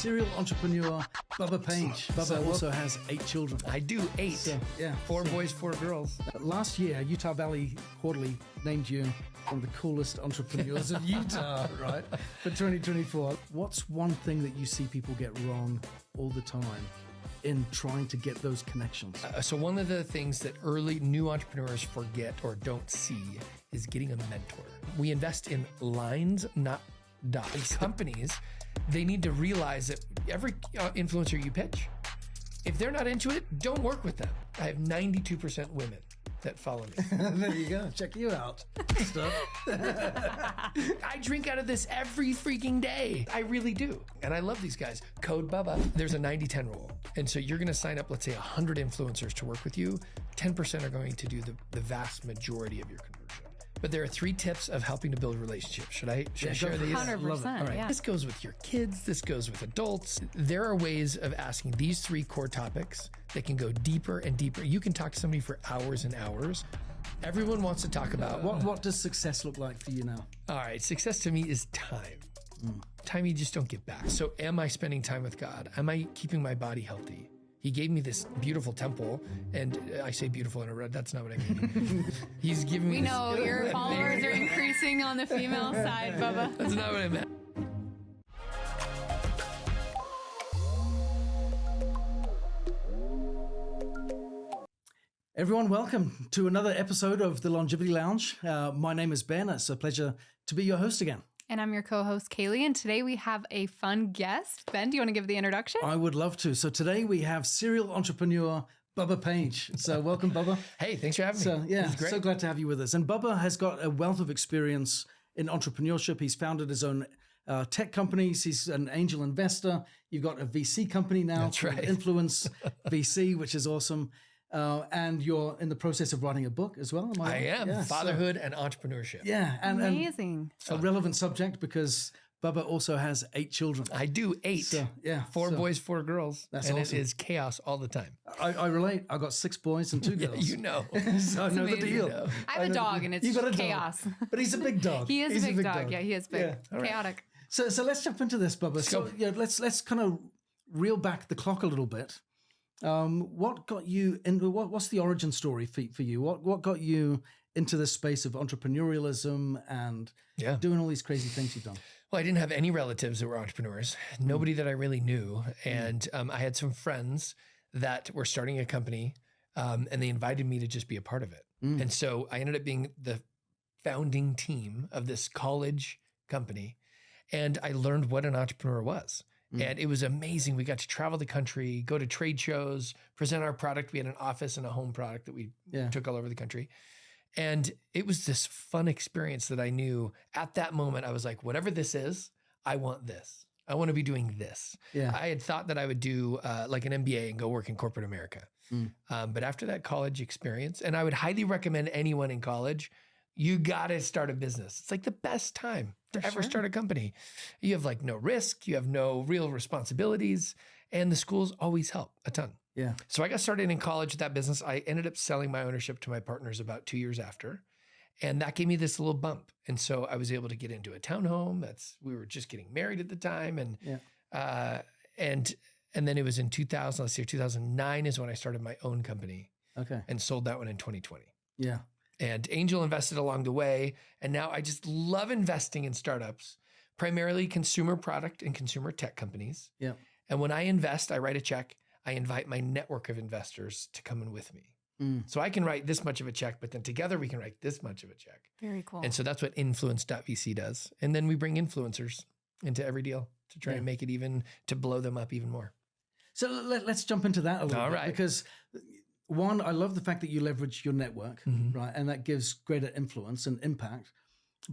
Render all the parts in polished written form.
serial entrepreneur, Bubba Page. Bubba also has 8 children. I do 8. So, yeah. 4 boys, 4 girls. Last year, Utah Valley Quarterly named you one of the coolest entrepreneurs of Utah, right? For 2024. What's one thing that you see people get wrong all the time in trying to get those connections? So one of the things that early new entrepreneurs forget or don't see is getting a mentor. We invest in lines, not dots. Companies, they need to realize that every influencer you pitch, if they're not into it, don't work with them. I have 92% women that follow me. There you go. Check you out. Stuff. I drink out of this every freaking day. I really do. And I love these guys. Code Bubba. There's a 90-10 rule. And so you're going to sign up, let's say 100 influencers to work with you. 10% are going to do the vast majority of your conversion. But there are 3 tips of helping to build relationships. Should I share these? 100%. All right. Yeah. This goes with your kids. This goes with adults. There are ways of asking these 3 core topics that can go deeper and deeper. You can talk to somebody for hours and hours. Everyone wants to talk about What does success look like for you now? All right. Success to me is time. Time you just don't get back. So am I spending time with God? Am I keeping my body healthy? He gave me this beautiful temple, and I say beautiful in a red. That's not what I mean. He's giving me. We know your followers are increasing on the female side, Bubba. That's not what I meant. Everyone, welcome to another episode of the Longevity Lounge. My name is Ben. It's a pleasure to be your host again. And I'm your co-host, Caylee. And today we have a fun guest. Ben, do you want to give the introduction? I would love to. So today we have serial entrepreneur Bubba Page. So welcome, Bubba. Hey, thanks for having me. So yeah, so glad to have you with us. And Bubba has got a wealth of experience in entrepreneurship. He's founded his own tech companies. He's an angel investor. You've got a VC company now. That's right. Influence.vc, which is awesome. And you're in the process of writing a book as well. I am. Yeah, fatherhood and entrepreneurship. Yeah. Amazing. A relevant subject because Bubba also has 8 children. I do 8. So, yeah. 4 boys, 4 girls. That's and awesome. It is chaos all the time. I relate. I got 6 boys and 2 girls. Yeah, you know. So I know the amazing. deal. You know. I have a dog and it's You got a chaos. Dog. But he's a big dog. He is He's a big dog. Yeah, he is big. Yeah. All right. Chaotic. So let's jump into this, Bubba. So go. yeah, let's kind of reel back the clock a little bit. What got you into what's the origin story for you? What got you into this space of entrepreneurialism and doing all these crazy things you've done? Well, I didn't have any relatives that were entrepreneurs, nobody that I really knew. And I had some friends that were starting a company and they invited me to just be a part of it. And so I ended up being the founding team of this college company. And I learned what an entrepreneur was. And it was amazing. We got to travel the country, go to trade shows, present our product. We had an office and a home product that we took all over the country. And it was this fun experience that I knew at that moment. I was like, whatever this is, I want this. I want to be doing this. Yeah. I had thought that I would do like an MBA and go work in corporate America. But after that college experience, and I would highly recommend anyone in college, you got to start a business. It's like the best time to ever start a company. You have like no risk, you have no real responsibilities, and the schools always help a ton. Yeah. So I got started in college with that business. I ended up selling my ownership to my partners about 2 years after. And that gave me this little bump. And so I was able to get into a townhome. We were just getting married at the time. And then it was in 2009 is when I started my own company. Okay. And sold that one in 2020. Yeah. And angel invested along the way. And now I just love investing in startups, primarily consumer product and consumer tech companies. Yeah. And when I invest, I write a check. I invite my network of investors to come in with me. So I can write this much of a check, but then together we can write this much of a check. Very cool. And so that's what Influence.vc does. And then we bring influencers into every deal to try and make it even, to blow them up even more. So let's jump into that a little bit. Right. Because one, I love the fact that you leverage your network, right? And that gives greater influence and impact.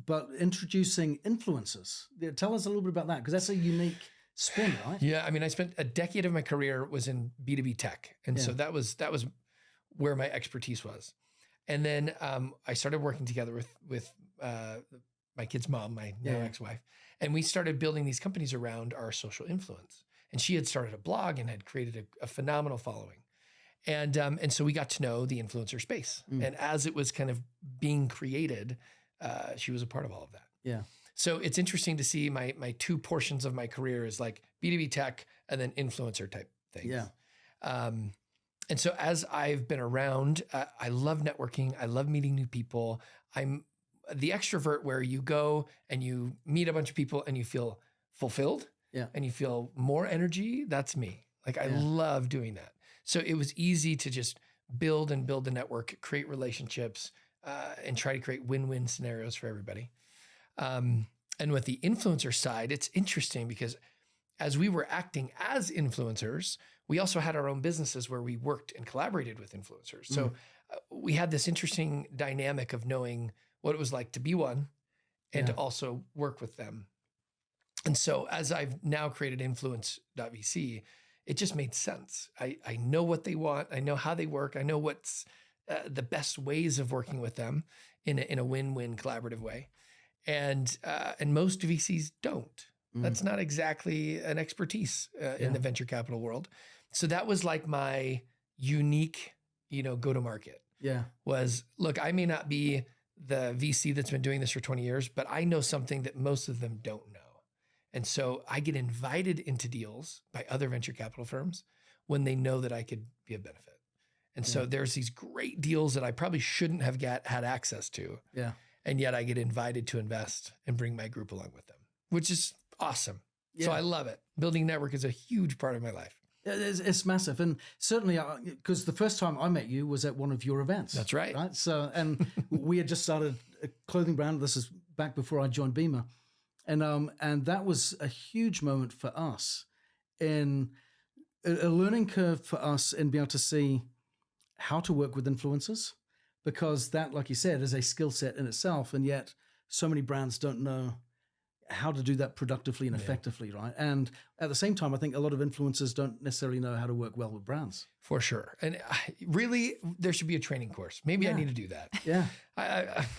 But introducing influencers, tell us a little bit about that, because that's a unique spin, right? Yeah. I mean, I spent a decade of my career was in B2B tech. And so that was where my expertise was. And then I started working together with my kid's mom, my now ex-wife, and we started building these companies around our social influence. And she had started a blog and had created a phenomenal following. And so we got to know the influencer space. And as it was kind of being created, she was a part of all of that. Yeah. So it's interesting to see my two portions of my career is like B2B tech and then influencer type things. Yeah. And so as I've been around, I love networking. I love meeting new people. I'm the extrovert where you go and you meet a bunch of people and you feel fulfilled and you feel more energy. That's me. Like I love doing that. So it was easy to just build a network, create relationships, and try to create win-win scenarios for everybody. And with the influencer side, it's interesting because as we were acting as influencers, we also had our own businesses where we worked and collaborated with influencers. So we had this interesting dynamic of knowing what it was like to be one and to also work with them. And so as I've now created Influence.vc, it just made sense. I know what they want. I know how they work. I know what's the best ways of working with them in a win-win collaborative way. And most VCs don't. That's not exactly an expertise in the venture capital world. So that was like my unique, go-to-market. Yeah. Was, look, I may not be the VC that's been doing this for 20 years, but I know something that most of them don't know. And so I get invited into deals by other venture capital firms when they know that I could be a benefit. And so there's these great deals that I probably shouldn't have had access to. Yeah. And yet I get invited to invest and bring my group along with them, which is awesome. Yeah. So I love it. Building a network is a huge part of my life. It's massive. And certainly, because the first time I met you was at one of your events. That's right. Right. So, and we had just started a clothing brand. This is back before I joined Beamer. And that was a huge moment for us in a learning curve for us in being able to see how to work with influencers, because that, like you said, is a skill set in itself. And yet so many brands don't know how to do that productively and effectively, right? And at the same time, I think a lot of influencers don't necessarily know how to work well with brands. For sure. And really, there should be a training course. Maybe I need to do that. Yeah.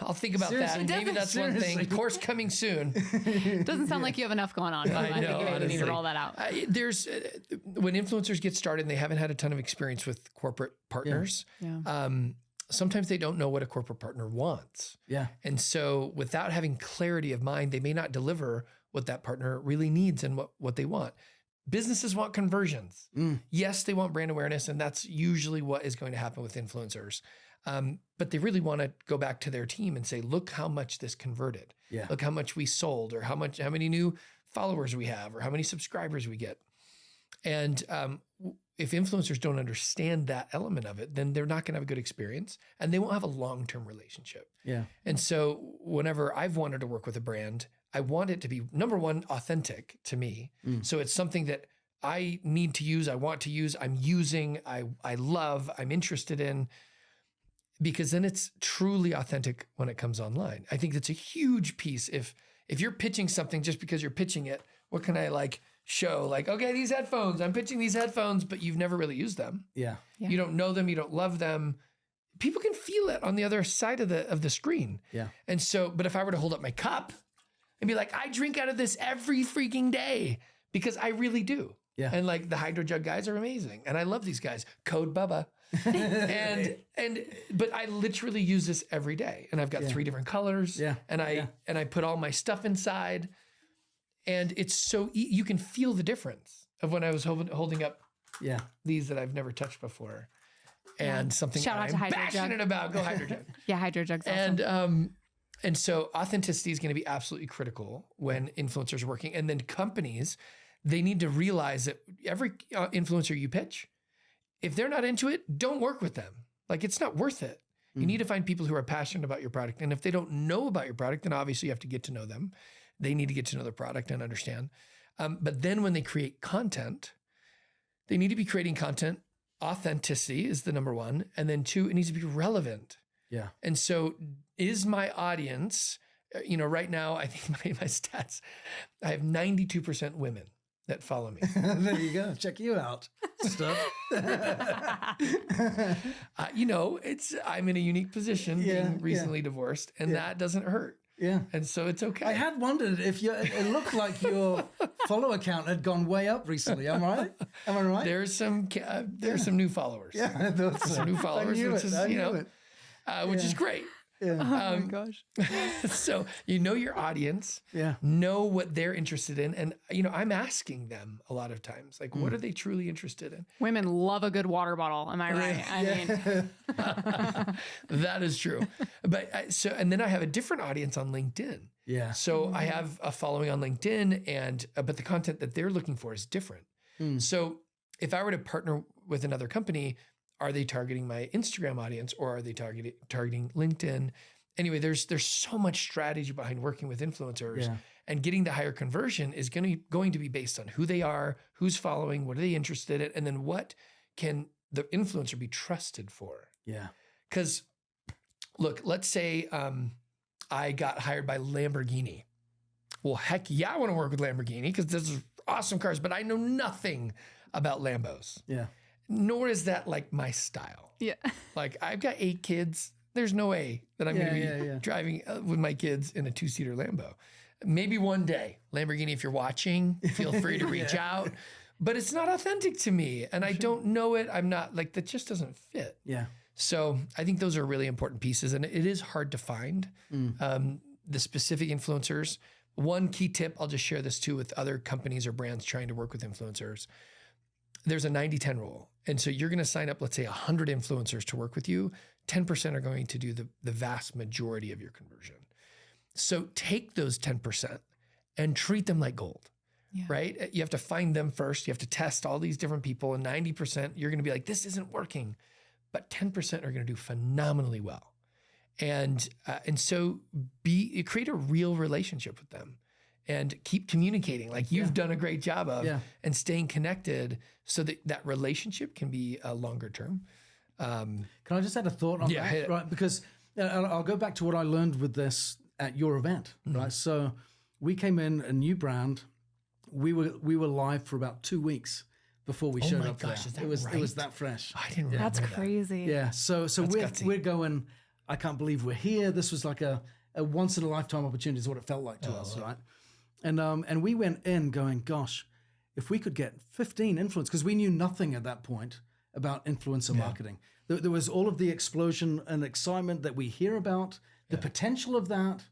I'll think about that. Maybe that's one thing. Course coming soon. Doesn't sound like you have enough going on. I know, think you need to roll that out. There's when influencers get started and they haven't had a ton of experience with corporate partners, sometimes they don't know what a corporate partner wants. Yeah. And so without having clarity of mind, they may not deliver what that partner really needs and what they want. Businesses want conversions. Yes, they want brand awareness, and that's usually what is going to happen with influencers. But they really want to go back to their team and say, look how much this converted. Yeah. Look how much we sold, or how many new followers we have, or how many subscribers we get. And if influencers don't understand that element of it, then they're not going to have a good experience and they won't have a long-term relationship. Yeah. And so whenever I've wanted to work with a brand, I want it to be, number one, authentic to me. So it's something that I need to use, I want to use, I'm using, I love, I'm interested in, because then it's truly authentic when it comes online. I think that's a huge piece. If you're pitching something just because you're pitching it, what can I show? Okay, these headphones, I'm pitching these headphones, but you've never really used them. Yeah. You don't know them, you don't love them. People can feel it on the other side of the screen. Yeah. And so, but if I were to hold up my cup and be like, I drink out of this every freaking day, because I really do. Yeah. And the Hydro Jug guys are amazing. And I love these guys. Code Bubba. But I literally use this every day. And I've got 3 different colors. Yeah. And I put all my stuff inside. And it's so you can feel the difference of when I was holding up these that I've never touched before. And something I'm passionate about. Go Hydro Jug. Yeah, Hydro Jug's awesome. And so authenticity is going to be absolutely critical when influencers are working. And then companies, they need to realize that every influencer you pitch, if they're not into it, don't work with them. It's not worth it. You need to find people who are passionate about your product. And if they don't know about your product, then obviously you have to get to know them. They need to get to know the product and understand. But then when they create content, they need to be creating content. Authenticity is the number one. And then 2, it needs to be relevant. Yeah. And so is my audience, right now, I think my stats, I have 92% women that follow me. There you go. Check you out. Stuff. I'm in a unique position, being recently divorced, and that doesn't hurt. Yeah. And so it's okay. I had wondered if it looked like your follower count had gone way up recently. Am I right? Am I right? There's some new followers. Yeah. Some new followers, which is, which is great. Yeah. Oh my gosh. So you know your audience, Yeah. know what they're interested in. And, I'm asking them a lot of times, like, what are they truly interested in? Women love a good water bottle. Am I right? I mean, That is true. But and then I have a different audience on LinkedIn. Yeah. So I have a following on LinkedIn but the content that they're looking for is different. So if I were to partner with another company, are they targeting my Instagram audience or are they targeting LinkedIn? Anyway, there's so much strategy behind working with influencers, and getting the higher conversion is going to be based on who they are, who's following, what are they interested in, and then what can the influencer be trusted for? Yeah. Because look, let's say I got hired by Lamborghini. Well, heck yeah, I want to work with Lamborghini because those are awesome cars, but I know nothing about Lambos. Yeah. Nor is that like my style. yeah. Like I've got 8 kids. There's no way that I'm going to be driving with my kids in a 2-seater Lambo. Maybe one day, Lamborghini, if you're watching, feel free to reach out. But it's not authentic to me, and I don't know it. I'm not like that. Just doesn't fit. Yeah. So I think those are really important pieces, and it is hard to find the specific influencers. One key tip, I'll just share this too with other companies or brands trying to work with influencers. There's a 90-10 rule. And so you're going to sign up, let's say 100 influencers to work with you. 10% are going to do the vast majority of your conversion. So take those 10% and treat them like gold, right? You have to find them first. You have to test all these different people, and 90% you're going to be like, this isn't working, but 10% are going to do phenomenally well. And so create a real relationship with them and keep communicating like you've done a great job of and staying connected so that relationship can be a longer term. Can I just add a thought on that? Right, because I'll go back to what I learned with this at your event, right? So we came in a new brand. We were live for about 2 weeks before we showed up. Gosh, there. It was that fresh. I didn't remember That's crazy. Yeah. So we're going. I can't believe we're here. This was like a once in a lifetime opportunity. Is what it felt like to us, right? And we went in going, gosh, if we could get 15 influencers, because we knew nothing at that point about influencer marketing. There was all of the explosion and excitement that we hear about, the potential of that.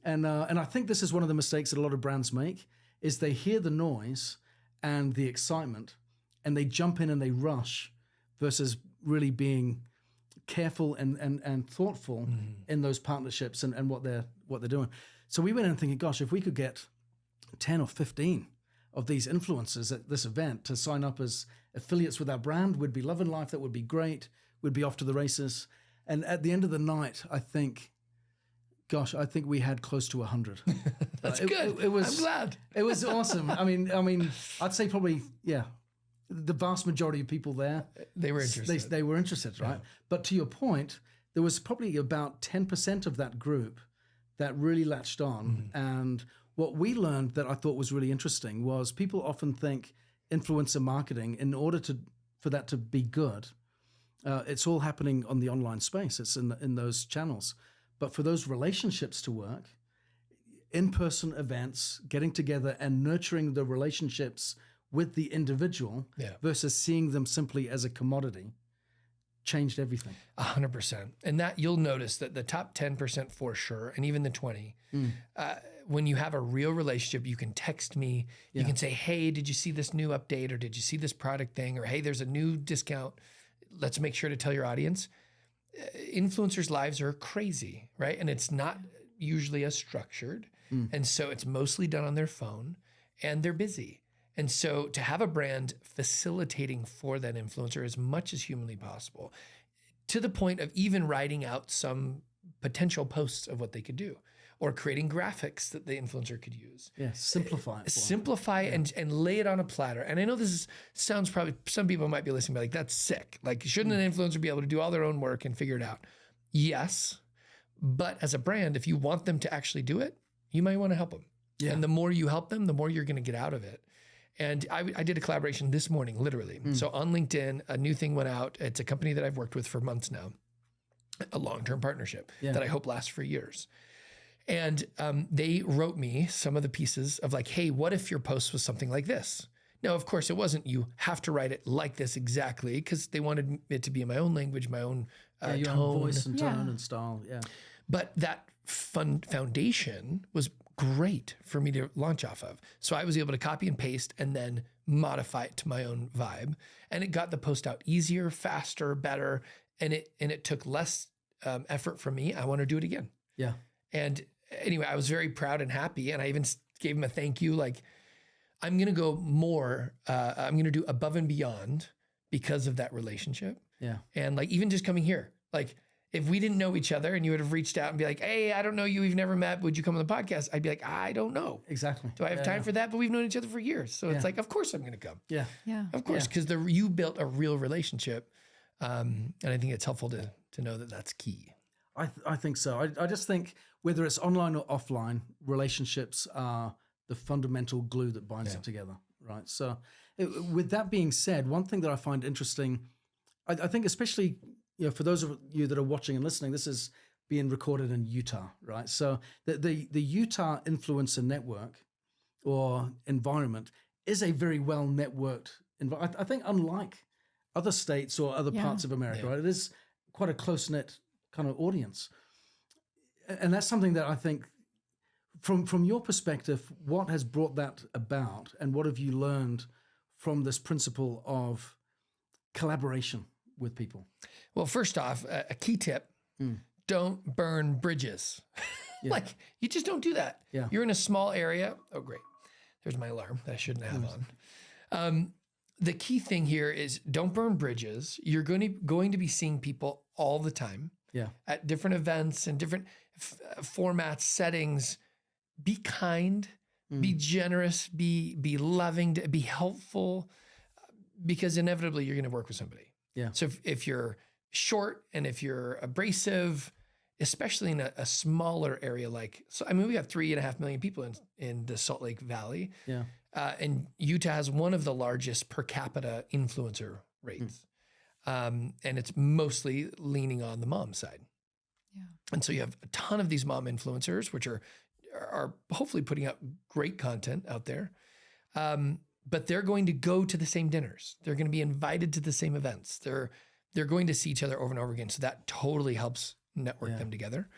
And I think this is one of the mistakes that a lot of brands make, is they hear the noise and the excitement and they jump in and they rush versus really being careful and thoughtful in those partnerships and what they're doing. So we went in thinking, gosh, if we could get 10 or 15 of these influencers at this event to sign up as affiliates with our brand, we'd be loving life. That would be great. We'd be off to the races. And at the end of the night, I think we had close to 100. That's good. It was, I'm glad. It was awesome. I mean, I'd say probably, the vast majority of people there, they were interested. They were interested, right? But to your point, there was probably about 10% of that group that really latched on. And what we learned that I thought was really interesting was people often think influencer marketing, in order for that to be good, it's all happening on the online space. It's in those channels. But for those relationships to work, in-person events, getting together and nurturing the relationships with the individual versus seeing them simply as a commodity changed everything. 100%. And that you'll notice that the top 10% for sure, and even the 20, when you have a real relationship, you can text me, you can say, hey, did you see this new update? Or did you see this product thing? Or hey, there's a new discount. Let's make sure to tell your audience. Influencers' lives are crazy, right? And it's not usually as structured. And so it's mostly done on their phone and they're busy. And so to have a brand facilitating for that influencer as much as humanly possible, to the point of even writing out some potential posts of what they could do, or creating graphics that the influencer could use. Yeah, simplify it. Simplify and lay it on a platter. And I know sounds probably, some people might be listening, but like, that's sick. Like, shouldn't an influencer be able to do all their own work and figure it out? Yes. But as a brand, if you want them to actually do it, you might want to help them. Yeah. And the more you help them, the more you're going to get out of it. And I did a collaboration this morning, literally. So on LinkedIn, a new thing went out. It's a company that I've worked with for months now, a long-term partnership that I hope lasts for years. And they wrote me some of the pieces of like, hey, what if your post was something like this? Now, of course, it wasn't you have to write it like this exactly, because they wanted it to be in my own language, my own your tone. own voice and tone and style, But that foundation was great for me to launch off of. So I was able to copy and paste and then modify it to my own vibe. And it got the post out easier, faster, better. And it took less effort from me. I want to do it again. Yeah. And anyway, I was very proud and happy. And I even gave him a thank you. Like, I'm going to go more, I'm going to do above and beyond because of that relationship. Yeah. And like, even just coming here, like if we didn't know each other and you would have reached out and be like, hey, I don't know you, we've never met, would you come on the podcast? I'd be like, I don't know. Exactly. Do I have time for that? But we've known each other for years. So it's like, of course I'm going to come. Yeah. Yeah. Of course. Because you built a real relationship. And I think it's helpful to know that that's key. I think so. I just think whether it's online or offline, relationships are the fundamental glue that binds it together, right? So with that being said, one thing that I find interesting, I think especially, for those of you that are watching and listening, this is being recorded in Utah, right? So the Utah Influencer Network or environment is a very well networked environment. I think unlike other states or other parts of America, right? It is quite a close-knit kind of audience. And that's something that I think from your perspective, what has brought that about and what have you learned from this principle of collaboration with people? Well, first off, a key tip, don't burn bridges. Like you just don't do that. Yeah. You're in a small area. Oh, great. There's my alarm that I shouldn't have on. The key thing here is don't burn bridges. You're going to be seeing people all the time at different events and different formats, settings. Be kind, be generous, be loving, be helpful, because inevitably you're going to work with somebody. Yeah. So if you're short and if you're abrasive, especially in a smaller area we have 3.5 million people in the Salt Lake Valley. Yeah. And Utah has one of the largest per capita influencer rates. And it's mostly leaning on the mom side. Yeah. And so you have a ton of these mom influencers, which are hopefully putting out great content out there. But they're going to go to the same dinners. They're going to be invited to the same events. They're going to see each other over and over again. So that totally helps network them together.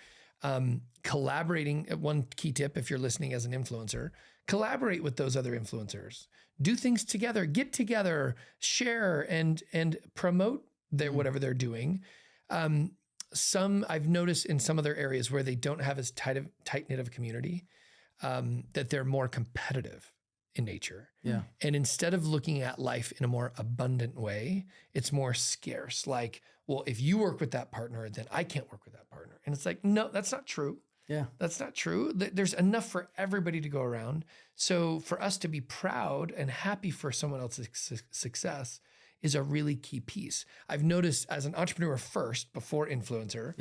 Collaborating, one key tip, if you're listening as an influencer, collaborate with those other influencers. Do things together, get together, share and promote whatever they're doing. Some I've noticed in some other areas where they don't have as tight-knit of a community, that they're more competitive in nature. Yeah. And instead of looking at life in a more abundant way, it's more scarce. Like, well, if you work with that partner, then I can't work with that partner. And it's like, no, that's not true. Yeah. That's not true. There's enough for everybody to go around. So for us to be proud and happy for someone else's success is a really key piece. I've noticed as an entrepreneur first, before influencer,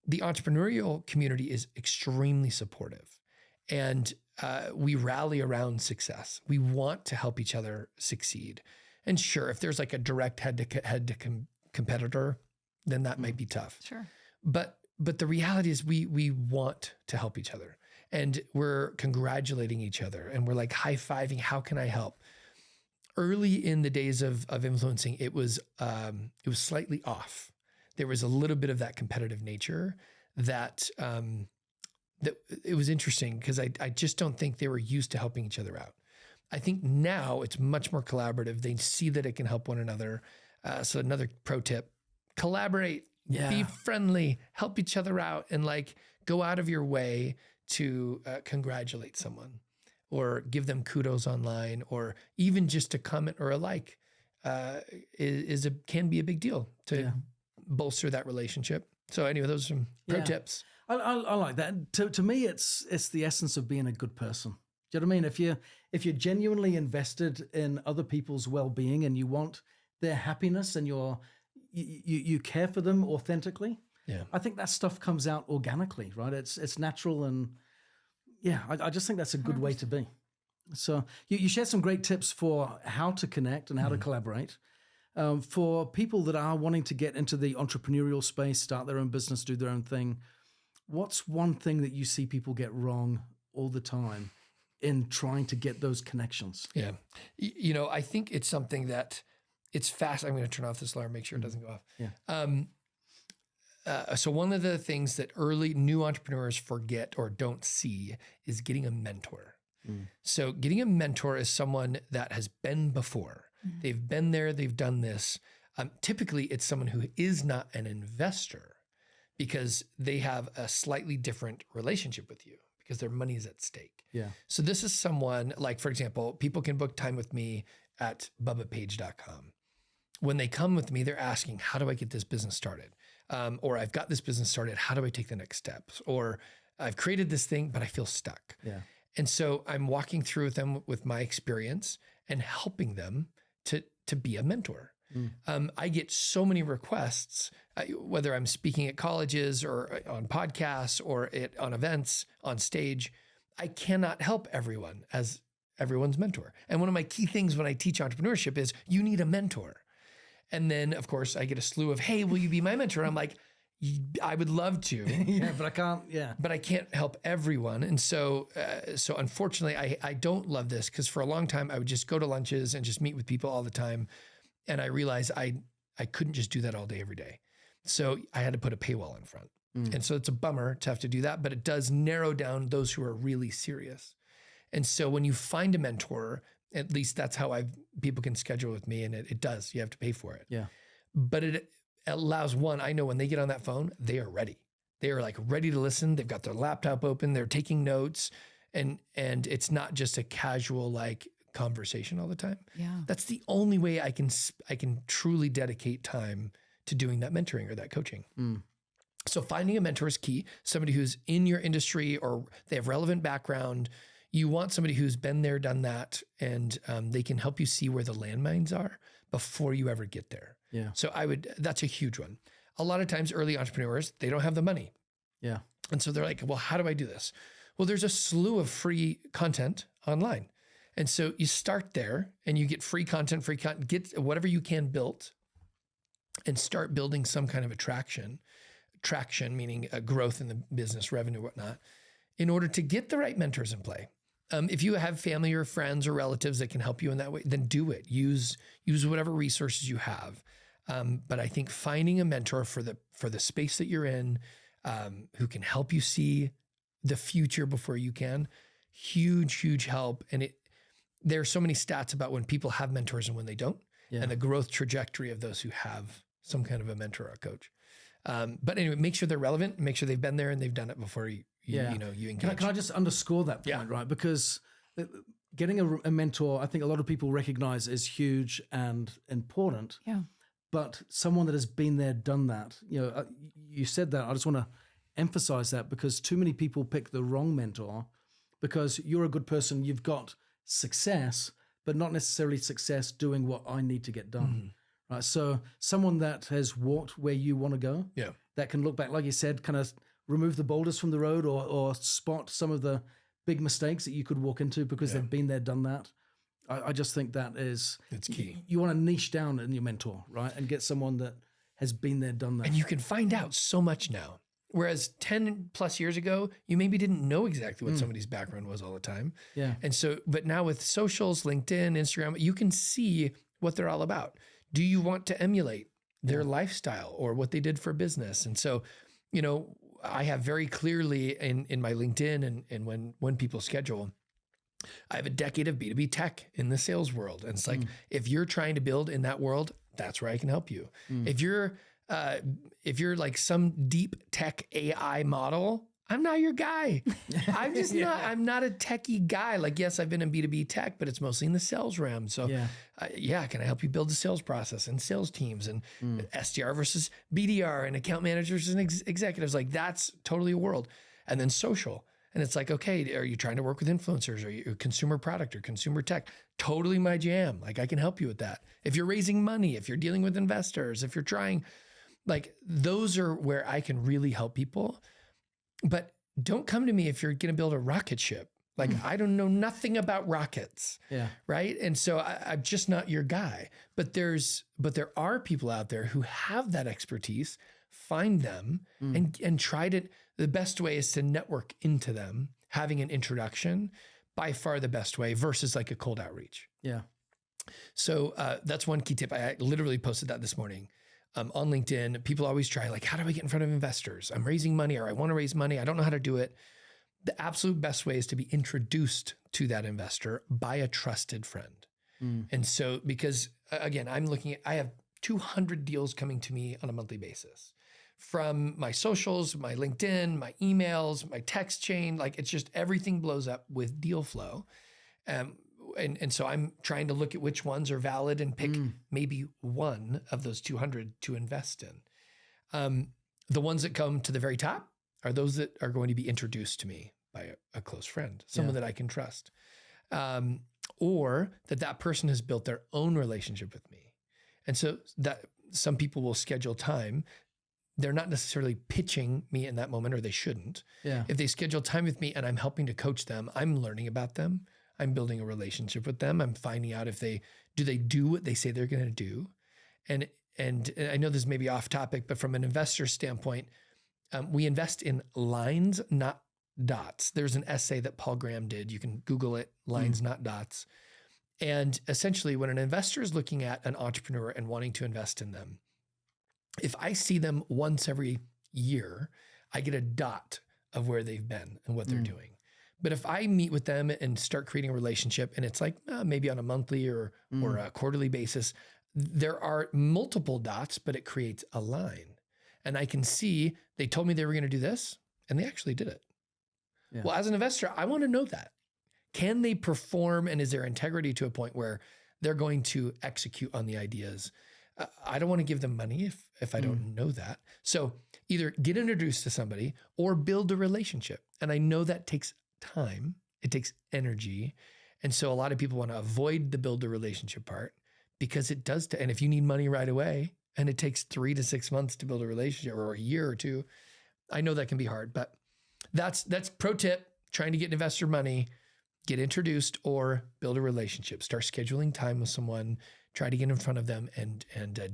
the entrepreneurial community is extremely supportive. And we rally around success. We want to help each other succeed. And sure, if there's like a direct head-to-head competitor, then that might be tough. Sure. But the reality is we want to help each other, and we're congratulating each other, and we're like high-fiving, how can I help? Early in the days of influencing, it was slightly off. There was a little bit of that competitive nature that it was interesting because I just don't think they were used to helping each other out. I think now it's much more collaborative. They see that it can help one another. So another pro tip, collaborate, be friendly, help each other out, and like go out of your way to congratulate someone or give them kudos online, or even just a comment or a like can be a big deal to bolster that relationship. So anyway, those are some pro tips. I like that. To me, it's the essence of being a good person. Do you know what I mean? If you're genuinely invested in other people's well-being and you want their happiness and you care for them authentically, I think that stuff comes out organically, right? It's natural, and I just think that's a good way to be. So you shared some great tips for how to connect and how to collaborate. For people that are wanting to get into the entrepreneurial space, start their own business, do their own thing, what's one thing that you see people get wrong all the time in trying to get those connections? Yeah. I think it's something that it's fast. I'm going to turn off this alarm, make sure it doesn't go off. Yeah. So one of the things that early new entrepreneurs forget or don't see is getting a mentor. So getting a mentor is someone that has been before. They've been there, they've done this. Typically, it's someone who is not an investor because they have a slightly different relationship with you because their money is at stake. Yeah. So this is someone like, for example, people can book time with me at bubbapage.com. When they come with me, they're asking, how do I get this business started? Or I've got this business started. How do I take the next steps? Or I've created this thing, but I feel stuck. Yeah. And so I'm walking through with them with my experience and helping them to be a mentor. I get so many requests, whether I'm speaking at colleges or on podcasts or on events, on stage. I cannot help everyone as everyone's mentor. And one of my key things when I teach entrepreneurship is you need a mentor. And then, of course, I get a slew of, hey, will you be my mentor? I'm like, I would love to. Yeah, but I can't. Yeah. But I can't help everyone. And so unfortunately, I don't love this because for a long time, I would just go to lunches and just meet with people all the time. And I realized I couldn't just do that all day, every day. So I had to put a paywall in front. And so it's a bummer to have to do that, but it does narrow down those who are really serious. And so when you find a mentor, at least that's how people can schedule with me. And it does, you have to pay for it. Yeah. But it allows I know when they get on that phone, they are ready. They are like ready to listen. They've got their laptop open, they're taking notes, and it's not just a casual like conversation all the time. Yeah. That's the only way I can truly dedicate time to doing that mentoring or that coaching. So finding a mentor is key. Somebody who's in your industry or they have relevant background. You want somebody who's been there, done that, and they can help you see where the landmines are before you ever get there. Yeah. So that's a huge one. A lot of times early entrepreneurs, they don't have the money. Yeah. And so they're like, well, how do I do this? Well, there's a slew of free content online. And so you start there and you get free content, get whatever you can built and start building some kind of traction, meaning a growth in the business, revenue, whatnot, in order to get the right mentors in play. If you have family or friends or relatives that can help you in that way, then do it. Use whatever resources you have. But I think finding a mentor for the space that you're in, who can help you see the future before you can, huge help. And there are so many stats about when people have mentors and when they don't, and the growth trajectory of those who have some kind of a mentor or a coach. But anyway, make sure they're relevant, make sure they've been there and they've done it before you engage. Can I just underscore that point, right? Because getting a mentor, I think a lot of people recognize is huge and important. Yeah. But someone that has been there, done that, you said that, I just want to emphasize that because too many people pick the wrong mentor because you're a good person, you've got success, but not necessarily success doing what I need to get done. Right. So someone that has walked where you want to go, that can look back, like you said, kind of remove the boulders from the road or spot some of the big mistakes that you could walk into because they've been there, done that. I just think it's key. You want to niche down in your mentor, right? And get someone that has been there, done that. And you can find out so much now. Whereas 10 plus years ago, you maybe didn't know exactly what somebody's background was all the time. Yeah. And so, but now with socials, LinkedIn, Instagram, you can see what they're all about. Do you want to emulate their lifestyle or what they did for business? And so, I have very clearly in my LinkedIn and when people schedule, I have a decade of B2B tech in the sales world. And it's like, if you're trying to build in that world, that's where I can help you. If you're like some deep tech AI model, I'm not your guy. I'm just I'm not a techie guy. Like, yes, I've been in B2B tech, but it's mostly in the sales realm. So can I help you build a sales process and sales teams and SDR versus BDR and account managers and executives? Like, that's totally a world. And then social. And it's like, okay, are you trying to work with influencers? Are you consumer product or consumer tech? Totally my jam. Like, I can help you with that. If you're raising money, if you're dealing with investors, if you're trying, like, those are where I can really help people. But don't come to me if you're going to build a rocket ship. Like, I don't know nothing about rockets. Yeah. Right. And so I'm just not your guy. But there are people out there who have that expertise. Find them and try to. The best way is to network into them, having an introduction, by far the best way versus like a cold outreach. Yeah. So that's one key tip. I literally posted that this morning. on LinkedIn, people always try like, how do I get in front of investors? I'm raising money or I want to raise money. I don't know how to do it. The absolute best way is to be introduced to that investor by a trusted friend. And so, because again, I have 200 deals coming to me on a monthly basis from my socials, my LinkedIn, my emails, my text chain. Like it's just everything blows up with deal flow. And so I'm trying to look at which ones are valid and pick maybe one of those 200 to invest in. The ones that come to the very top are those that are going to be introduced to me by a close friend, someone that I can trust. Or that person has built their own relationship with me. And so that some people will schedule time. They're not necessarily pitching me in that moment, or they shouldn't. Yeah. If they schedule time with me and I'm helping to coach them, I'm learning about them. I'm building a relationship with them. I'm finding out if they do what they say they're going to do. And I know this may be off topic, but from an investor standpoint, we invest in lines, not dots. There's an essay that Paul Graham did. You can Google it, lines, not dots. And essentially when an investor is looking at an entrepreneur and wanting to invest in them, if I see them once every year, I get a dot of where they've been and what they're doing. But if I meet with them and start creating a relationship and it's like maybe on a monthly or a quarterly basis, there are multiple dots, but it creates a line. And I can see they told me they were going to do this and they actually did it. Yeah. Well, as an investor, I want to know that. Can they perform, and is there integrity to a point where they're going to execute on the ideas? I don't want to give them money if I don't know that. So either get introduced to somebody or build a relationship. And I know that takes time. It takes energy. And so a lot of people want to avoid the build a relationship part because it does. And if you need money right away and it takes 3 to 6 months to build a relationship or a year or two, I know that can be hard, but that's pro tip. Trying to get investor money, get introduced or build a relationship. Start scheduling time with someone, try to get in front of them and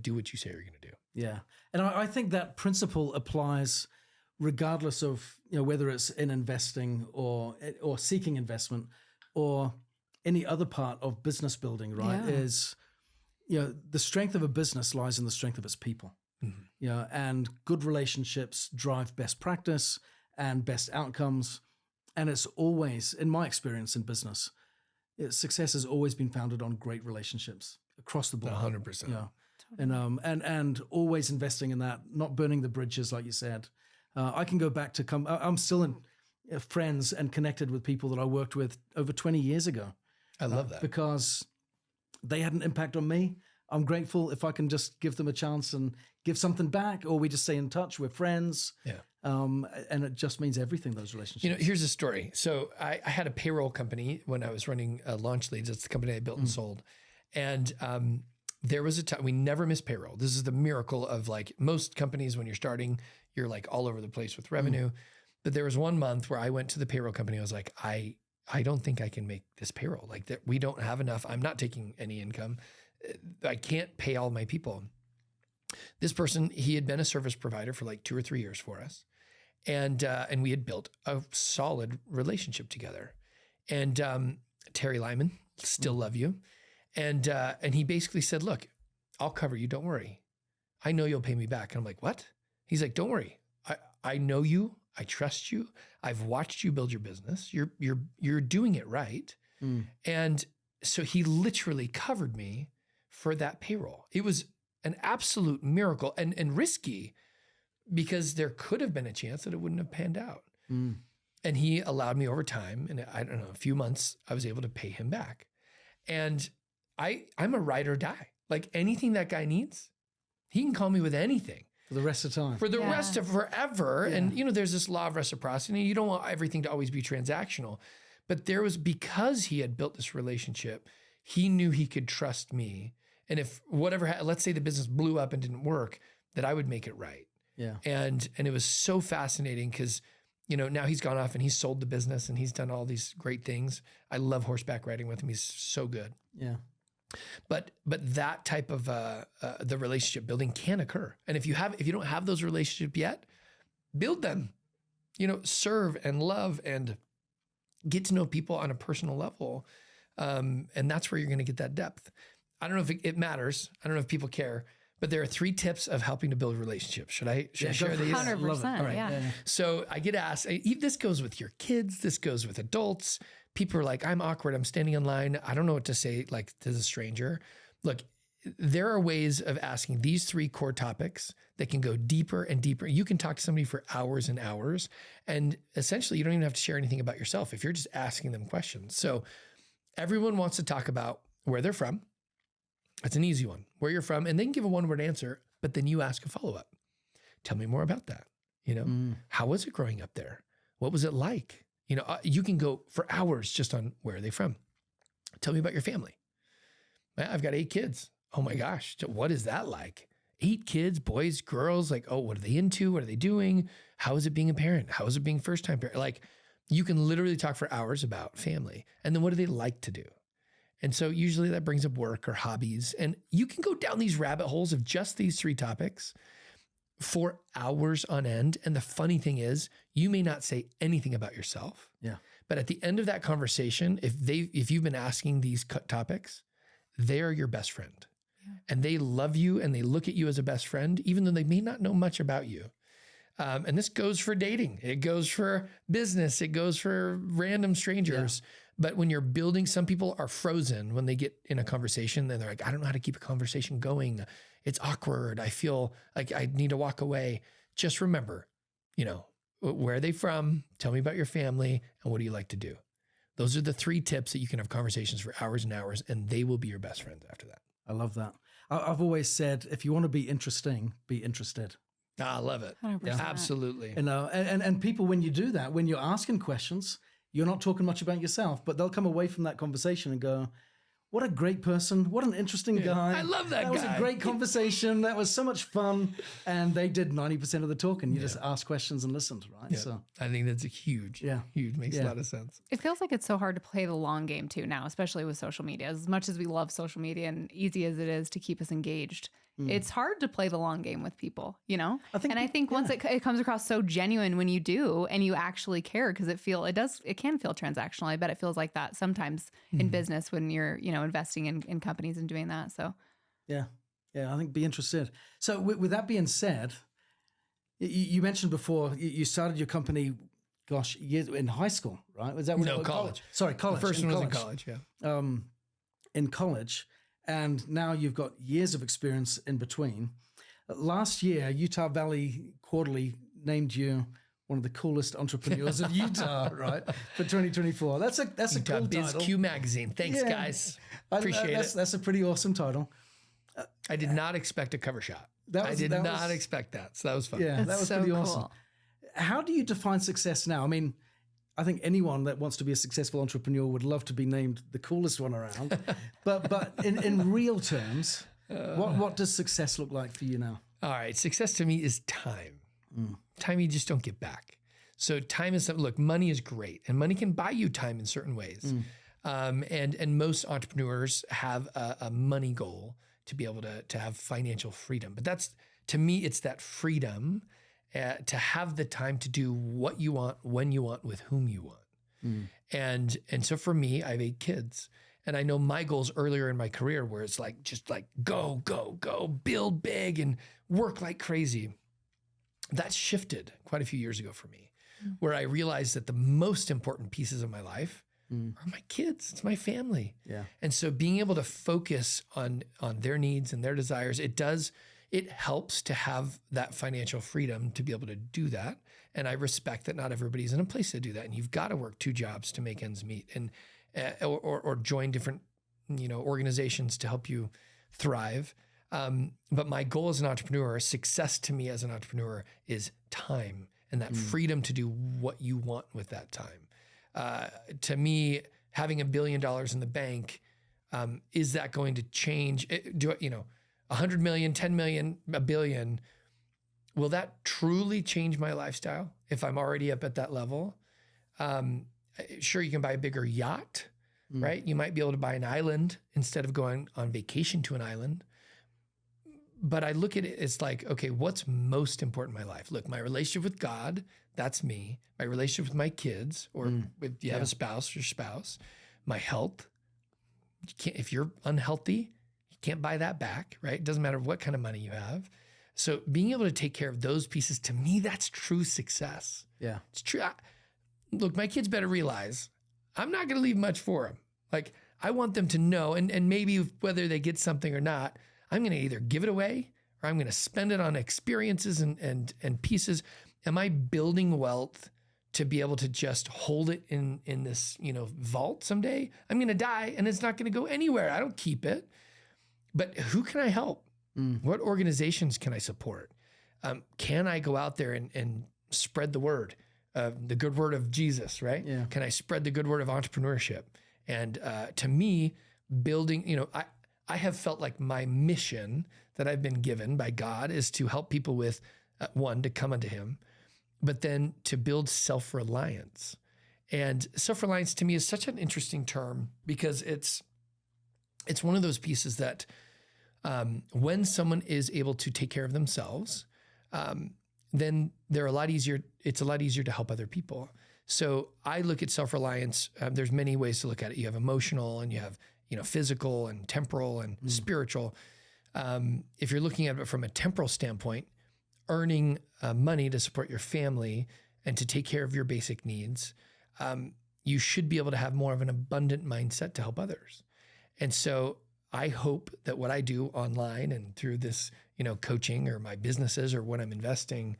do what you say you're going to do. Yeah. And I think that principle applies regardless of, whether it's in investing or seeking investment or any other part of business building, right? Yeah. Is, the strength of a business lies in the strength of its people. And good relationships drive best practice and best outcomes. And it's always, in my experience in business, success has always been founded on great relationships across the board. 100%. Yeah. And always investing in that, not burning the bridges, like you said. I can go back to I'm still in friends and connected with people that I worked with over 20 years ago. I love that. Because they had an impact on me. I'm grateful if I can just give them a chance and give something back, or we just stay in touch. We're friends. Yeah. And it just means everything, those relationships. Here's a story. So I had a payroll company when I was running Launch Leads. It's the company I built and sold. And there was a time we never missed payroll. This is the miracle of like most companies when you're starting, you're like all over the place with revenue. But there was one month where I went to the payroll company. I was like, I don't think I can make this payroll. Like that, we don't have enough. I'm not taking any income. I can't pay all my people. This person, he had been a service provider for like 2 or 3 years for us. And we had built a solid relationship together. And Terry Lyman, still love you. And he basically said, look, I'll cover you. Don't worry. I know you'll pay me back. And I'm like, what? He's like, don't worry. I know you. I trust you. I've watched you build your business. You're doing it right. And so he literally covered me for that payroll. It was an absolute miracle and risky because there could have been a chance that it wouldn't have panned out. And he allowed me over time, and I don't know, a few months, I was able to pay him back. And I'm a ride or die. Like anything that guy needs, he can call me with anything. For the rest of time. For the rest of forever. Yeah. And there's this law of reciprocity. You don't want everything to always be transactional. But because he had built this relationship, he knew he could trust me. And if let's say the business blew up and didn't work, that I would make it right. Yeah. And it was so fascinating because, now he's gone off and he's sold the business and he's done all these great things. I love horseback riding with him. He's so good. Yeah. But that type of the relationship building can occur. And if you don't have those relationships yet, build them. Serve and love and get to know people on a personal level. And that's where you're going to get that depth. I don't know if it matters. I don't know if people care, but there are 3 tips of helping to build relationships. Should I share these? 100%. All right. Yeah. So I get asked, this goes with your kids, this goes with adults. People are like, I'm awkward. I'm standing in line. I don't know what to say, like, to the stranger. Look, there are ways of asking these 3 core topics that can go deeper and deeper. You can talk to somebody for hours and hours, and essentially you don't even have to share anything about yourself if you're just asking them questions. So everyone wants to talk about where they're from. That's an easy one, where you're from, and they can give a one-word answer, but then you ask a follow-up. Tell me more about that. How was it growing up there? What was it like? You can go for hours just on where are they from. Tell me about your family. I've got 8 kids. Oh my gosh, what is that like? 8 kids, boys, girls, like, oh, what are they into? What are they doing? How is it being a parent? How is it being first-time parent? Like, you can literally talk for hours about family. And then what do they like to do? And so usually that brings up work or hobbies. And you can go down these rabbit holes of just these 3 topics for hours on end. And the funny thing is, you may not say anything about yourself. Yeah. But at the end of that conversation, if you've been asking these topics, they are your best friend. Yeah. And they love you and they look at you as a best friend, even though they may not know much about you. And this goes for dating. It goes for business. It goes for random strangers. Yeah. But when you're building, some people are frozen when they get in a conversation. Then they're like, I don't know how to keep a conversation going. It's awkward. I feel like I need to walk away. Just remember, where are they from? Tell me about your family. And what do you like to do? Those are the 3 tips that you can have conversations for hours and hours, and they will be your best friends after that. I love that. I've always said, if you want to be interesting, be interested. I love it. 100%. Yeah. Absolutely. And people, when you do that, when you're asking questions, you're not talking much about yourself, but they'll come away from that conversation and go, what a great person. What an interesting guy. I love that guy. That was a great conversation. That was so much fun. And they did 90% of the talking. You just asked questions and listened, right? Yeah. So I think that's huge. Makes a lot of sense. It feels like it's so hard to play the long game too now, especially with social media. As much as we love social media and easy as it is to keep us engaged, it's hard to play the long game with people, I think once it comes across so genuine when you do and you actually care, because it can feel transactional. I bet it feels like that sometimes in business when you're, investing in companies and doing that. So yeah, I think be interested. So with that being said, you mentioned before you started your company, years in high school, right? Was that college? Sorry, college. The first one was in college. Yeah. In college. And now you've got years of experience in between. Last year, Utah Valley Quarterly named you one of the coolest entrepreneurs of Utah, right? For 2024. That's a Utah cool Biz title. Q Magazine. Thanks, guys. Appreciate it. That's a pretty awesome title. I did not expect a cover shot. I did not expect that. So that was fun. Yeah, that was so pretty cool. awesome. How do you define success now? I mean, I think anyone that wants to be a successful entrepreneur would love to be named the coolest one around. but in real terms, what does success look like for you now? All right. Success to me is time. Time you just don't get back. So time is something, look, money is great and money can buy you time in certain ways. And most entrepreneurs have a money goal to be able to have financial freedom. But that's, to me, it's that freedom to have the time to do what you want, when you want, with whom you want. And so for me, I have 8 kids. And I know my goals earlier in my career where it's like, just like, go, build big and work like crazy. That shifted quite a few years ago for me, where I realized that the most important pieces of my life are my kids. It's my family. Yeah. And so being able to focus on their needs and their desires, it helps to have that financial freedom to be able to do that. And I respect that not everybody's in a place to do that. And you've got to work 2 jobs to make ends meet and or join different organizations to help you thrive. But my goal as an entrepreneur, success to me as an entrepreneur, is time and that freedom to do what you want with that time. To me, having $1 billion in the bank, is that going to change? 100 million, 10 million, $1 billion, will that truly change my lifestyle if I'm already up at that level? Sure, you can buy a bigger yacht, right? You might be able to buy an island instead of going on vacation to an island. But I look at it as like, okay, what's most important in my life? Look, my relationship with God, that's me. My relationship with my kids, or if you have a spouse, your spouse. My health. If you're unhealthy, you Can't buy that back, right? It doesn't matter what kind of money you have. So being able to take care of those pieces, to me, that's true success. Yeah. It's true. Look, my kids better realize I'm not going to leave much for them. Like, I want them to know, and maybe whether they get something or not, I'm going to either give it away or I'm going to spend it on experiences and pieces. Am I building wealth to be able to just hold it in this, vault someday? I'm going to die and it's not going to go anywhere. I don't keep it. But who can I help? What organizations can I support? Can I go out there and spread the word, the good word of Jesus, right? Yeah. Can I spread the good word of entrepreneurship? And to me, building, I have felt like my mission that I've been given by God is to help people with, one, to come unto him, but then to build self-reliance. And self-reliance to me is such an interesting term because it's one of those pieces that when someone is able to take care of themselves, then they're it's a lot easier to help other people. So I look at self-reliance. There's many ways to look at it. You have emotional and you have, physical and temporal and spiritual. If you're looking at it from a temporal standpoint, earning money to support your family and to take care of your basic needs, you should be able to have more of an abundant mindset to help others. And so I hope that what I do online and through this, coaching or my businesses or when I'm investing,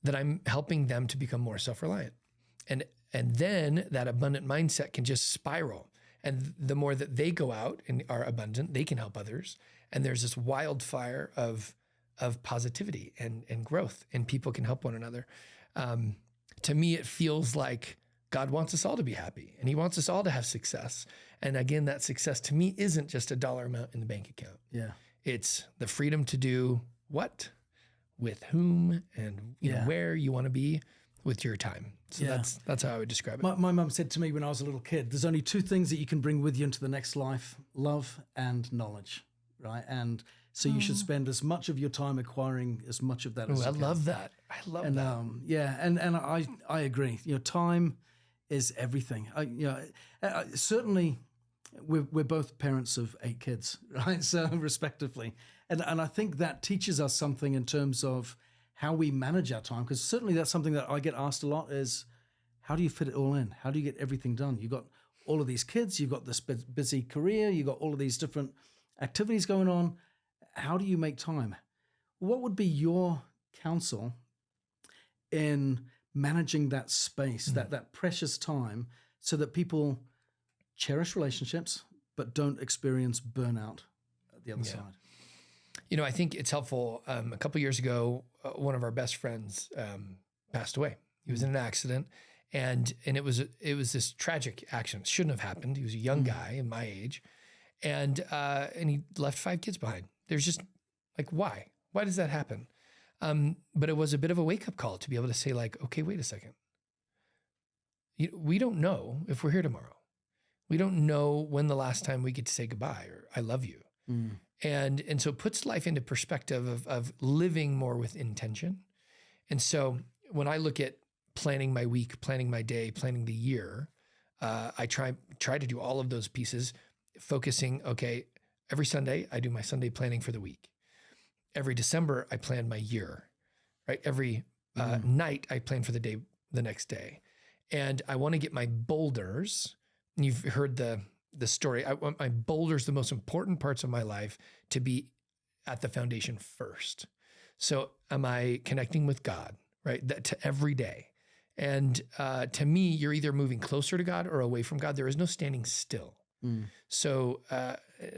that I'm helping them to become more self-reliant. And then that abundant mindset can just spiral. And the more that they go out and are abundant, they can help others. And there's this wildfire of positivity and growth, and people can help one another. To me, it feels like God wants us all to be happy and he wants us all to have success. And again, that success to me isn't just a dollar amount in the bank account. Yeah. It's the freedom to do what, with whom, and where you want to be with your time. So that's how I would describe it. My mum said to me when I was a little kid, there's only two things that you can bring with you into the next life: love and knowledge, right? And so you should spend as much of your time acquiring as much of that as you can. I love that. I love that. And I agree. Time is everything. Certainly we're both parents of 8 kids, right? So respectively. And I think that teaches us something in terms of how we manage our time, because certainly that's something that I get asked a lot is, how do you fit it all in? How do you get everything done? You've got all of these kids, you've got this busy career, you've got all of these different activities going on. How do you make time? What would be your counsel in managing that space, that precious time, so that people cherish relationships, but don't experience burnout at the other side? I think it's helpful. A couple of years ago, one of our best friends passed away. He was in an accident, and it was this tragic accident. It shouldn't have happened. He was a young guy in my age, and he left 5 kids behind. There's just like, why? Why does that happen? But it was a bit of a wake-up call to be able to say, like, okay, wait a second. We don't know if we're here tomorrow. We don't know when the last time we get to say goodbye or I love you. And so it puts life into perspective of living more with intention. And so when I look at planning my week, planning my day, planning the year, I try to do all of those pieces, focusing, okay, every Sunday I do my Sunday planning for the week. Every December I plan my year, right? Every night I plan for the next day. And I want to get my boulders. You've heard the story. I want my boulders, the most important parts of my life, to be at the foundation first. So am I connecting with God, right? That to every day. And to me, you're either moving closer to God or away from God. There is no standing still. So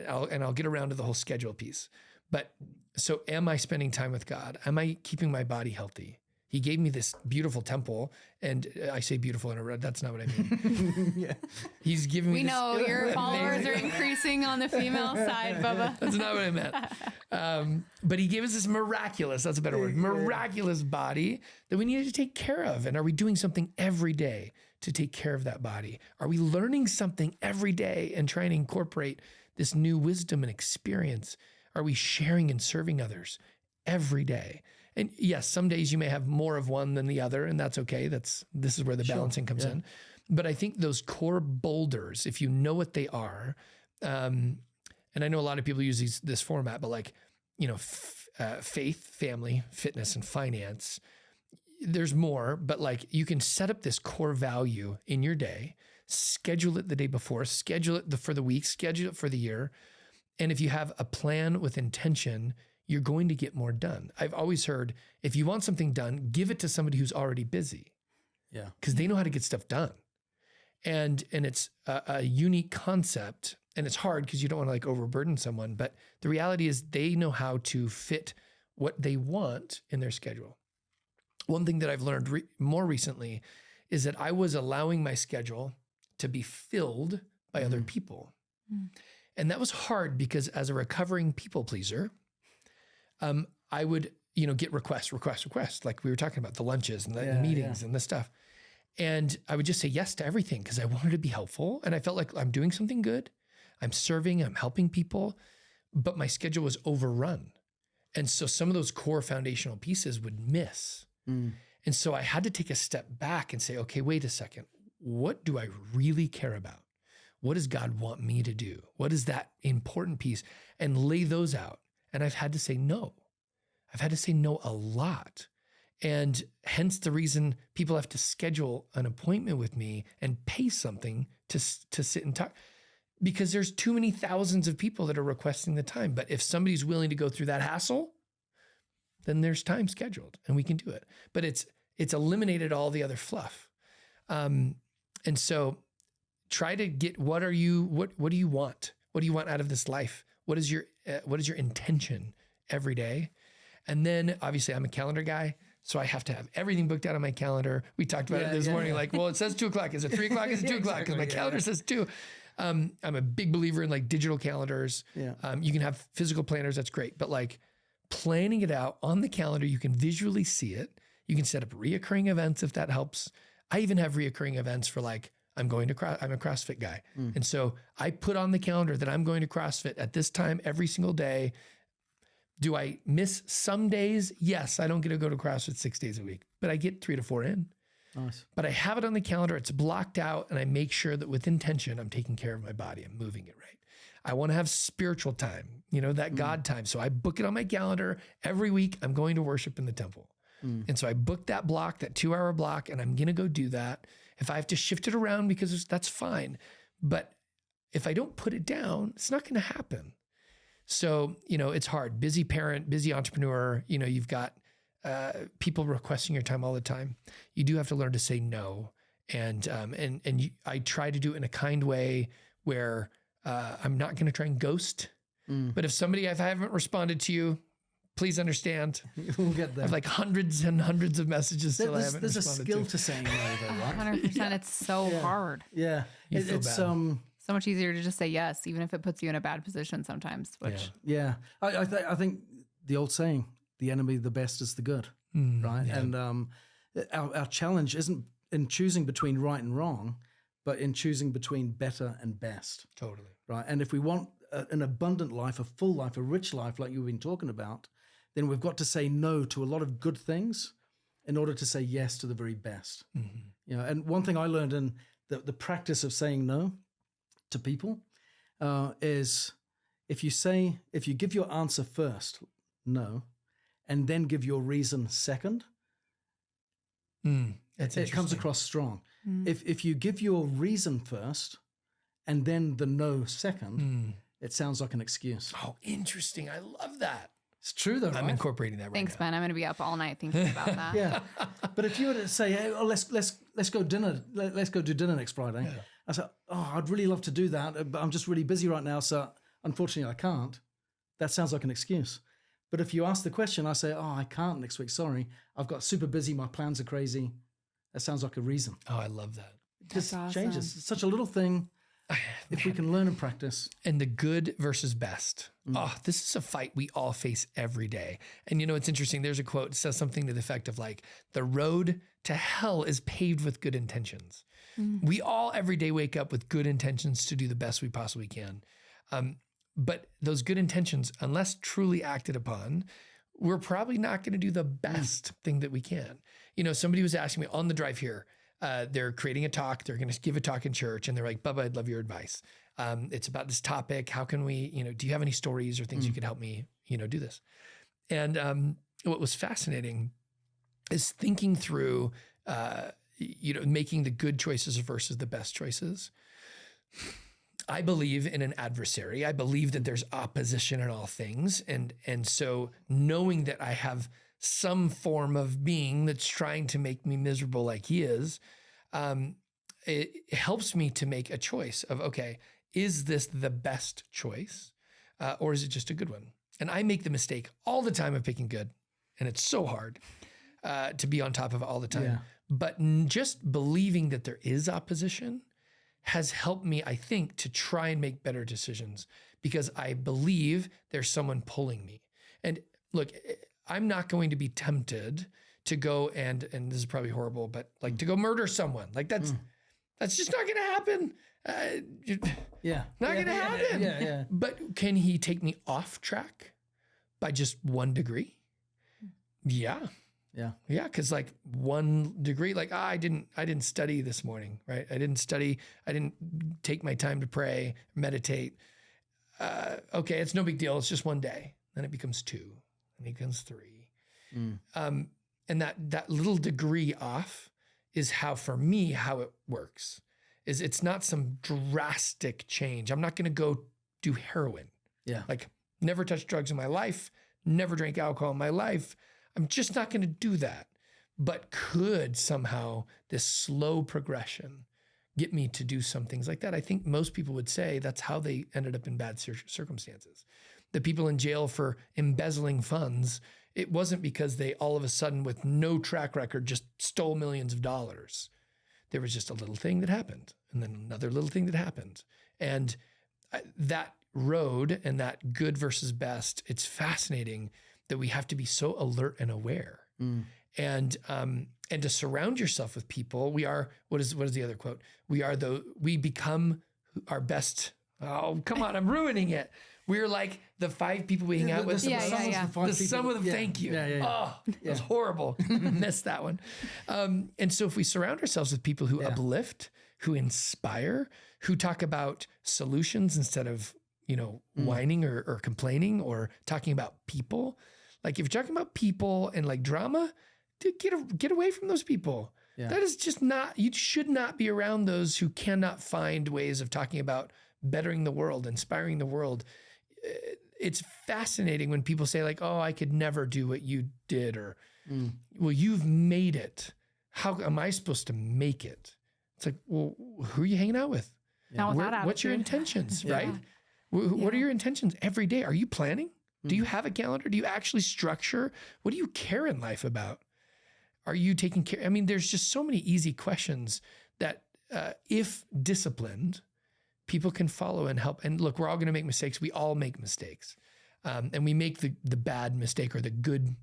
I'll get around to the whole schedule piece. But so am I spending time with God? Am I keeping my body healthy? He gave me this beautiful temple, and I say beautiful in a red. That's not what I mean. He's giving me. We know your followers are increasing on the female side, Bubba. That's not what I meant. But he gave us this miraculous, that's a better word, miraculous body that we needed to take care of. And are we doing something every day to take care of that body? Are we learning something every day and trying to incorporate this new wisdom and experience? Are we sharing and serving others every day? And yes, some days you may have more of one than the other, and that's okay. This is where the balancing comes in. But I think those core boulders, if you know what they are, and and I know a lot of people use this format, but like, faith, family, fitness, and finance, there's more, but like you can set up this core value in your day, schedule it the day before, schedule it for the week, schedule it for the year. And if you have a plan with intention, you're going to get more done. I've always heard, if you want something done, give it to somebody who's already busy. Yeah. Because they know how to get stuff done. And it's a unique concept, and it's hard because you don't want to like overburden someone, but the reality is they know how to fit what they want in their schedule. One thing that I've learned more recently is that I was allowing my schedule to be filled by other people. And that was hard because as a recovering people pleaser, I would, get requests, like we were talking about the lunches and the meetings and the stuff. And I would just say yes to everything because I wanted to be helpful. And I felt like I'm doing something good. I'm serving, I'm helping people, but my schedule was overrun. And so some of those core foundational pieces would miss. And so I had to take a step back and say, okay, wait a second. What do I really care about? What does God want me to do? What is that important piece? And lay those out. And I've had to say no. I've had to say no a lot. And hence the reason people have to schedule an appointment with me and pay something to sit and talk, because there's too many thousands of people that are requesting the time. But if somebody's willing to go through that hassle, then there's time scheduled and we can do it. But it's eliminated all the other fluff. And so try to get, what do you want? What do you want out of this life? What is your intention every day? And then obviously I'm a calendar guy, so I have to have everything booked out on my calendar. We talked about it this morning. Like, well, it says 2:00. Is it 3:00? Is it 2:00? Because my calendar says 2. I'm a big believer in like digital calendars. Yeah. You can have physical planners. That's great. But like planning it out on the calendar, you can visually see it. You can set up reoccurring events if that helps. I even have reoccurring events for like, I'm a CrossFit guy. And so I put on the calendar that I'm going to CrossFit at this time every single day. Do I miss some days? Yes, I don't get to go to CrossFit 6 days a week, but I get 3 to 4 in. Nice. But I have it on the calendar. It's blocked out, and I make sure that with intention, I'm taking care of my body. I'm moving it right. I want to have spiritual time, that God time. So I book it on my calendar every week. I'm going to worship in the temple. And so I booked that block, that 2-hour block, and I'm going to go do that. If I have to shift it around that's fine. But if I don't put it down, it's not going to happen. So, it's hard. Busy parent, busy entrepreneur, you've got people requesting your time all the time. You do have to learn to say no. And I try to do it in a kind way where I'm not going to try and ghost. But if I haven't responded to you, please understand. We'll get there. I have like hundreds and hundreds of messages still I haven't responded to. There's a skill to saying no, though, right? 100%. It's so hard. Yeah. It's so much easier to just say yes, even if it puts you in a bad position sometimes. Which I think the old saying, the enemy of the best is the good, right? Yeah. And our challenge isn't in choosing between right and wrong, but in choosing between better and best. Totally. Right. And if we want an abundant life, a full life, a rich life, like you've been talking about, then we've got to say no to a lot of good things in order to say yes to the very best. And one thing I learned in the practice of saying no to people is if you give your answer first, no, and then give your reason second, it comes across strong. If you give your reason first and then the no second, it sounds like an excuse. Oh, interesting. I love that. It's true though, I'm incorporating that right Thanks, now. Ben. I'm going to be up all night thinking about that. Yeah. But if you were to say, hey, let's go dinner, let's go do dinner next Friday. Yeah. I said, I'd really love to do that, but I'm just really busy right now, so unfortunately I can't. That sounds like an excuse. But if you ask the question, I say, I can't next week, sorry. I've got super busy, my plans are crazy. That sounds like a reason. Oh, I love that. It just changes. It's such a little thing. If we can learn and practice. And the good versus best. This is a fight we all face every day. And it's interesting. There's a quote that says something to the effect of like, the road to hell is paved with good intentions. We all every day wake up with good intentions to do the best we possibly can. But those good intentions, unless truly acted upon, we're probably not going to do the best thing that we can. Somebody was asking me on the drive here, they're creating a talk. They're going to give a talk in church. And they're like, Bubba, I'd love your advice. It's about this topic. How can we, do you have any stories or things you could help me, do this? And what was fascinating is thinking through, making the good choices versus the best choices. I believe in an adversary. I believe that there's opposition in all things. And so knowing that I have some form of being that's trying to make me miserable like he is, it helps me to make a choice of, okay, is this the best choice? Or is it just a good one? And I make the mistake all the time of picking good. And it's so hard to be on top of it all the time. Yeah. But just believing that there is opposition has helped me, I think, to try and make better decisions because I believe there's someone pulling me. And look, I'm not going to be tempted to go and this is probably horrible, but like to go murder someone. Like that's just not going to happen. Not going to happen. Yeah. But can he take me off track by just 1 degree? Yeah. Yeah. Cause like 1 degree, like, I didn't study this morning, right? I didn't study. I didn't take my time to pray, meditate. Okay. It's no big deal. It's just 1 day. Then it becomes 2 and it becomes 3. And that little degree off is for me, how it works is it's not some drastic change. I'm not going to go do heroin. Yeah. Like never touched drugs in my life, never drank alcohol in my life. I'm just not going to do that. But could somehow this slow progression get me to do some things like that? I think most people would say that's how they ended up in bad circumstances. The people in jail for embezzling funds, it wasn't because they all of a sudden with no track record just stole millions of dollars. There was just a little thing that happened and then another little thing that happened. And that road and that good versus best, it's fascinating that we have to be so alert and aware. And to surround yourself with people. We are, what is the other quote? We become our best. Oh, come on. I'm ruining it. We're like the 5 people we hang out with. The sum of them. Thank you. Oh, that was horrible. Missed that one. And so if we surround ourselves with people who uplift, who inspire, who talk about solutions instead of, whining or complaining or talking about people. Like if you're talking about people and like drama, dude, get away from those people. Yeah. That is just not, you should not be around those who cannot find ways of talking about bettering the world, inspiring the world. It's fascinating when people say like, oh, I could never do what you did or, well, you've made it. How am I supposed to make it? It's like, well, who are you hanging out with? What's your intentions, right? What are your intentions every day? Are you planning? Do you have a calendar? Do you actually structure? What do you care in life about? Are you taking care? I mean, there's just so many easy questions that if disciplined, people can follow and help. And look, we're all going to make mistakes. We all make mistakes. And we make the bad mistake or the good,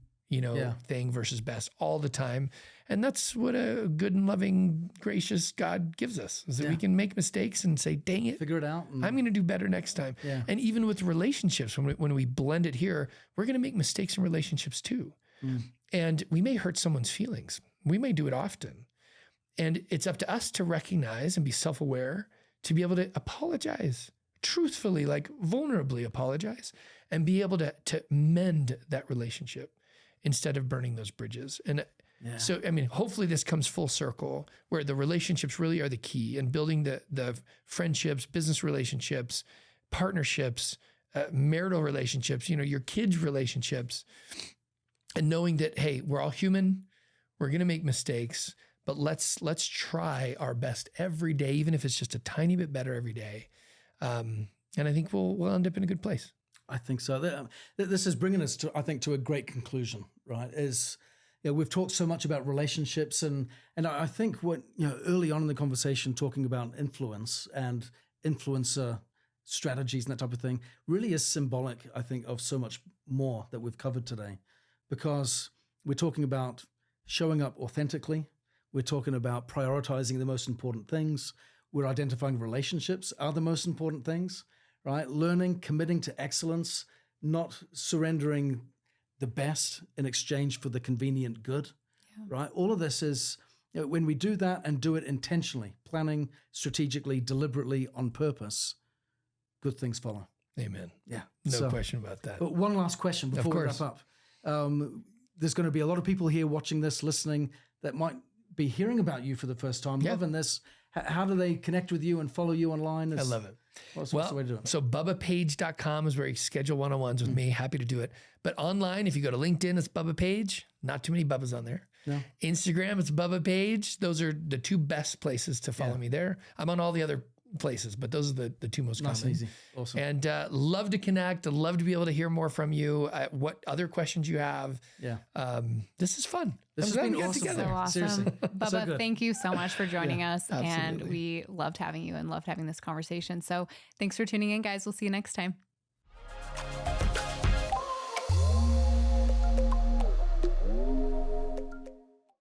thing versus best all the time. And that's what a good and loving, gracious God gives us, is that we can make mistakes and say, dang it, figure it out. I'm going to do better next time. Yeah. And even with relationships, when we blend it here, we're going to make mistakes in relationships too. And we may hurt someone's feelings. We may do it often. And it's up to us to recognize and be self-aware, to be able to apologize truthfully, like vulnerably apologize, and be able to mend that relationship instead of burning those bridges. And so, I mean, hopefully this comes full circle where the relationships really are the key, and building the friendships, business relationships, partnerships, marital relationships, your kids' relationships, and knowing that, hey, we're all human, we're going to make mistakes, but let's try our best every day, even if it's just a tiny bit better every day. And I think we'll end up in a good place. I think so. This is bringing us to a great conclusion, right? We've talked so much about relationships, and I think what, early on in the conversation, talking about influence and influencer strategies and that type of thing really is symbolic, I think, of so much more that we've covered today, because we're talking about showing up authentically. We're talking about prioritizing the most important things. We're identifying relationships are the most important things, right? Learning, committing to excellence, not surrendering the best in exchange for the convenient good, right? All of this is, when we do that and do it intentionally, planning strategically, deliberately, on purpose, good things follow. Amen. Yeah. No question about that. But one last question before we wrap up. There's going to be a lot of people here watching this, listening, that might be hearing about you for the first time, loving this. How do they connect with you and follow you online? I love it. What's the way to do it? So BubbaPage.com is where you schedule one-on-ones with me. Happy to do it. But online, if you go to LinkedIn, it's Bubba Page. Not too many Bubbas on there. No. Instagram, it's Bubba Page. Those are the two best places to follow me there. I'm on all the other places, but those are the two most common. Easy. Awesome. And love to connect. I'd love to be able to hear more from you. What other questions you have. Yeah. This is fun. This has been awesome. So awesome. Seriously. Bubba, thank you so much for joining us. absolutely. And we loved having you and loved having this conversation. So thanks for tuning in, guys. We'll see you next time.